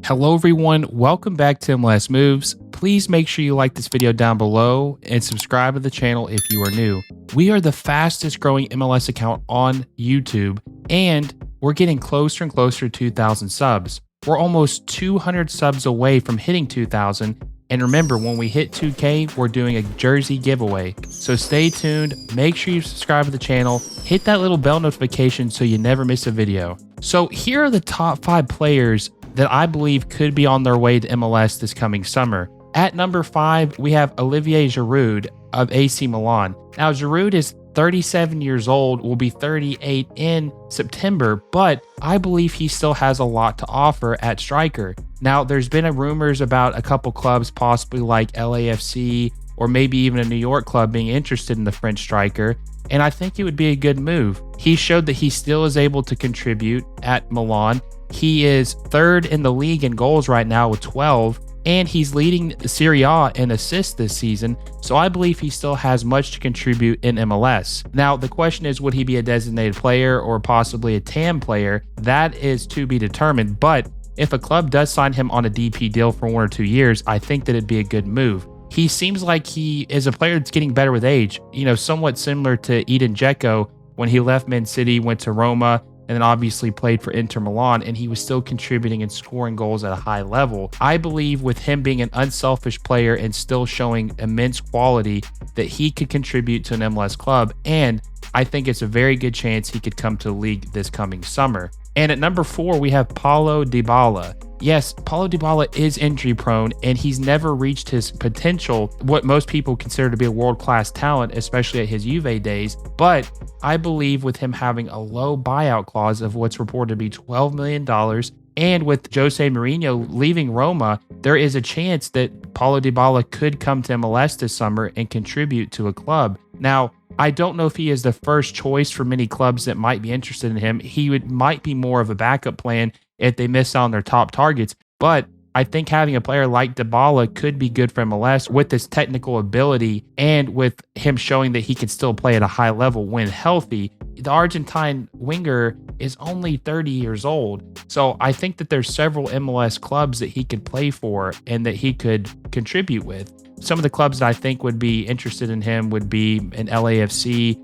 Hello everyone, welcome back to MLS Moves. Please make sure you like this video down below and subscribe to the channel if you are new. We are the fastest growing MLS account on YouTube and we're getting closer and closer to 2,000 subs. We're almost 200 subs away from hitting 2,000, and remember, when we hit 2K, we're doing a jersey giveaway. So stay tuned, make sure you subscribe to the channel, hit that little bell notification so you never miss a video. So here are the top 5 players that I believe could be on their way to MLS this coming summer. At number 5, we have Olivier Giroud of AC Milan. Now, Giroud is 37 years old, will be 38 in September, but I believe he still has a lot to offer at striker. Now, there's been rumors about a couple clubs, possibly like LAFC or maybe even a New York club being interested in the French striker, and I think it would be a good move. He showed that he still is able to contribute at Milan. He is third in the league in goals right now with 12, and he's leading Serie A in assists this season, so I believe he still has much to contribute in MLS. Now, the question is, would he be a designated player or possibly a TAM player? That is to be determined, but if a club does sign him on a DP deal for 1 or 2 years, I think that it'd be a good move. He seems like he is a player that's getting better with age, somewhat similar to Edin Dzeko when he left Man City, went to Roma, and then obviously played for Inter Milan, and he was still contributing and scoring goals at a high level. I believe with him being an unselfish player and still showing immense quality that he could contribute to an MLS club, and I think it's a very good chance he could come to the league this coming summer. And at number 4, we have Paulo Dybala. Yes, Paulo Dybala is injury prone and he's never reached his potential, what most people consider to be a world-class talent, especially at his Juve days. But I believe with him having a low buyout clause of what's reported to be $12 million, and with Jose Mourinho leaving Roma, there is a chance that Paulo Dybala could come to MLS this summer and contribute to a club. Now, I don't know if he is the first choice for many clubs that might be interested in him. He might be more of a backup plan if they miss out on their top targets. But I think having a player like Dybala could be good for MLS with his technical ability and with him showing that he can still play at a high level when healthy. The Argentine winger is only 30 years old. So I think that there's several MLS clubs that he could play for and that he could contribute with. Some of the clubs that I think would be interested in him would be an LAFC,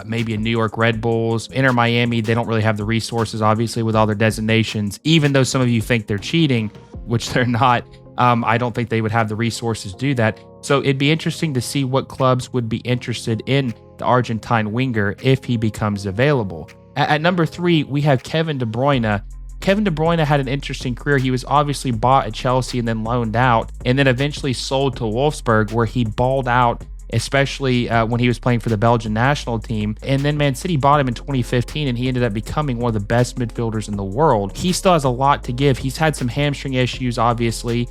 maybe a New York Red Bulls, Inter Miami. They don't really have the resources, obviously, with all their designations. Even though some of you think they're cheating, which they're not, I don't think they would have the resources to do that. So it'd be interesting to see what clubs would be interested in the Argentine winger if he becomes available. At number 3, we have Kevin De Bruyne. Kevin De Bruyne had an interesting career. He was obviously bought at Chelsea and then loaned out, and then eventually sold to Wolfsburg, where he balled out, especially when he was playing for the Belgian national team. And then Man City bought him in 2015, and he ended up becoming one of the best midfielders in the world. He still has a lot to give. He's had some hamstring issues, obviously,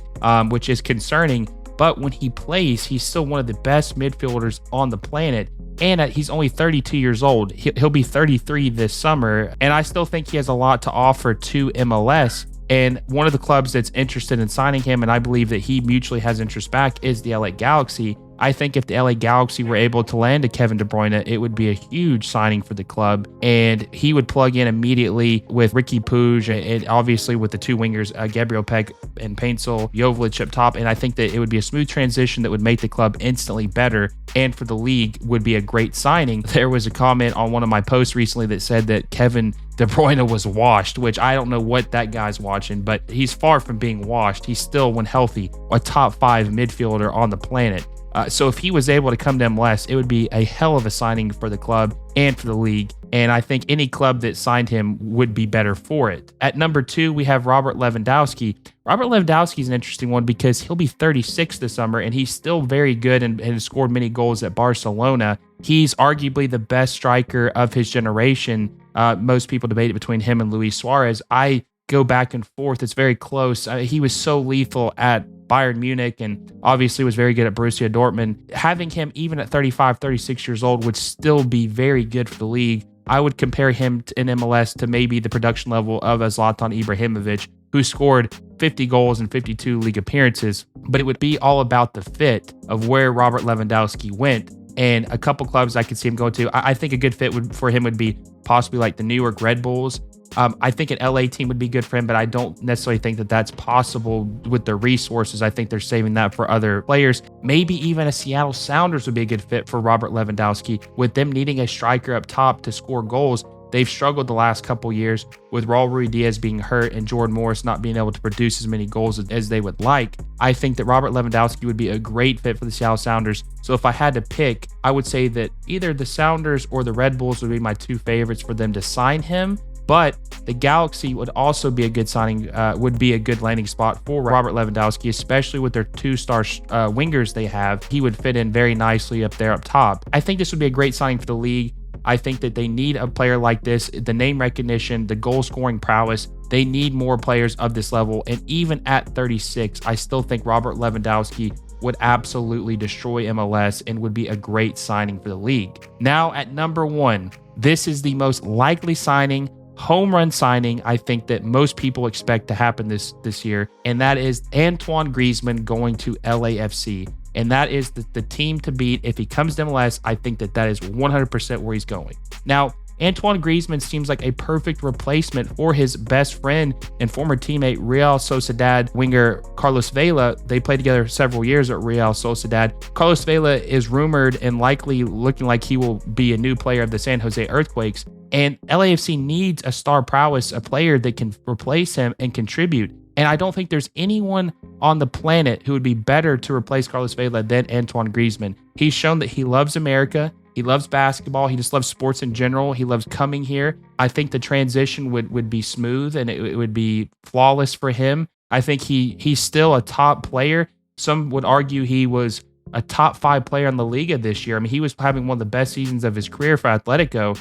which is concerning. But when he plays, he's still one of the best midfielders on the planet. And he's only 32 years old. He'll be 33 this summer. And I still think he has a lot to offer to MLS. And one of the clubs that's interested in signing him, and I believe that he mutually has interest back, is the LA Galaxy. I think if the LA Galaxy were able to land a Kevin De Bruyne, it would be a huge signing for the club, and he would plug in immediately with Ricky Puig and obviously with the 2 wingers, Gabriel Peck and Paintsel, Joveljic up top, and I think that it would be a smooth transition that would make the club instantly better, and for the league would be a great signing. There was a comment on one of my posts recently that said that Kevin De Bruyne was washed, which I don't know what that guy's watching, but he's far from being washed. He's still, when healthy, a top 5 midfielder on the planet. So if he was able to come to MLS, it would be a hell of a signing for the club and for the league. And I think any club that signed him would be better for it. At number 2, we have Robert Lewandowski. Robert Lewandowski is an interesting one because he'll be 36 this summer, and he's still very good and has scored many goals at Barcelona. He's arguably the best striker of his generation. Most people debate it between him and Luis Suarez. I go back and forth. It's very close. He was so lethal at Bayern Munich and obviously was very good at Borussia Dortmund. Having him even at 35, 36 years old would still be very good for the league. I would compare him in MLS to maybe the production level of a Zlatan Ibrahimovic, who scored 50 goals and 52 league appearances, but it would be all about the fit of where Robert Lewandowski went. And a couple clubs I could see him going to. I think a good fit for him would be possibly like the New York Red Bulls. I think an LA team would be good for him, but I don't necessarily think that that's possible with their resources. I think they're saving that for other players. Maybe even a Seattle Sounders would be a good fit for Robert Lewandowski. With them needing a striker up top to score goals, they've struggled the last couple years with Raul Ruidiaz being hurt and Jordan Morris not being able to produce as many goals as they would like. I think that Robert Lewandowski would be a great fit for the Seattle Sounders. So if I had to pick, I would say that either the Sounders or the Red Bulls would be my two favorites for them to sign him. But the Galaxy would also be a good signing, would be a good landing spot for Robert Lewandowski, especially with their two-star wingers they have. He would fit in very nicely up there up top. I think this would be a great signing for the league. I think that they need a player like this, the name recognition, the goal scoring prowess. They need more players of this level. And even at 36, I still think Robert Lewandowski would absolutely destroy MLS and would be a great signing for the league. Now at number 1, this is the most likely signing, home run signing I think that most people expect to happen this year, and that is Antoine Griezmann going to LAFC. And that is the team to beat. If he comes to MLS, I think that is 100% where he's going. Now, Antoine Griezmann seems like a perfect replacement for his best friend and former teammate Real Sociedad winger Carlos Vela. They played together several years at Real Sociedad. Carlos Vela is rumored and likely looking like he will be a new player of the San Jose Earthquakes. And LAFC needs a star prowess, a player that can replace him and contribute. And I don't think there's anyone on the planet who would be better to replace Carlos Vela than Antoine Griezmann. He's shown that he loves America. He loves basketball. He just loves sports in general. He loves coming here. I think the transition would be smooth and it would be flawless for him. I think he's still a top player. Some would argue he was a top 5 player in the Liga this year. I mean, he was having one of the best seasons of his career for Atletico,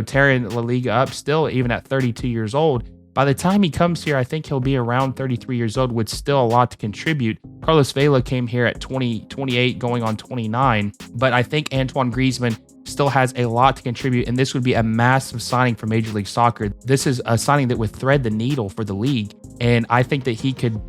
tearing La Liga up still, even at 32 years old. By the time he comes here, I think he'll be around 33 years old with still a lot to contribute. Carlos Vela came here at 28 going on 29, but I think Antoine Griezmann still has a lot to contribute, and this would be a massive signing for Major League Soccer. This is a signing that would thread the needle for the league, and I think that he could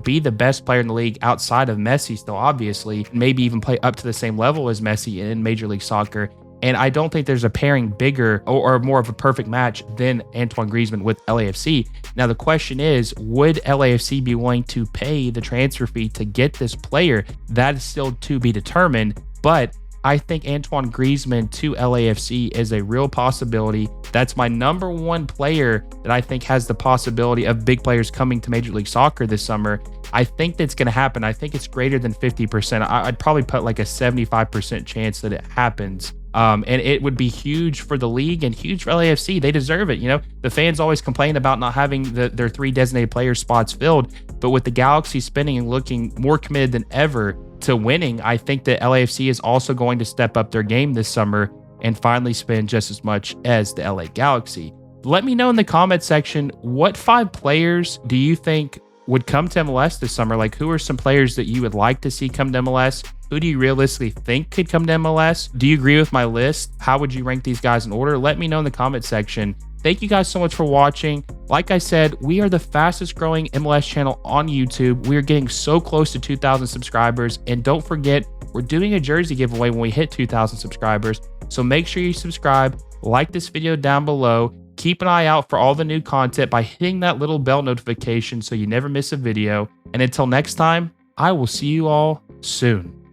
be the best player in the league outside of Messi still, obviously, maybe even play up to the same level as Messi in Major League Soccer. And I don't think there's a pairing bigger or more of a perfect match than Antoine Griezmann with LAFC. Now, the question is, would LAFC be willing to pay the transfer fee to get this player? That is still to be determined, but I think Antoine Griezmann to LAFC is a real possibility. That's my number 1 player that I think has the possibility of big players coming to Major League Soccer this summer. I think that's going to happen. I think it's greater than 50%. I'd probably put like a 75% chance that it happens. And it would be huge for the league and huge for LAFC. They deserve it. The fans always complain about not having their 3 designated player spots filled. But with the Galaxy spinning and looking more committed than ever to winning, I think that LAFC is also going to step up their game this summer and finally spend just as much as the LA Galaxy. Let me know in the comment section, what 5 players do you think would come to MLS this summer? Like, who are some players that you would like to see come to MLS? Who do you realistically think could come to MLS? Do you agree with my list? How would you rank these guys in order? Let me know in the comment section. Thank you guys so much for watching. Like I said, we are the fastest growing MLS channel on YouTube. We are getting so close to 2,000 subscribers. And don't forget, we're doing a jersey giveaway when we hit 2,000 subscribers. So make sure you subscribe, like this video down below. Keep an eye out for all the new content by hitting that little bell notification so you never miss a video. And until next time, I will see you all soon.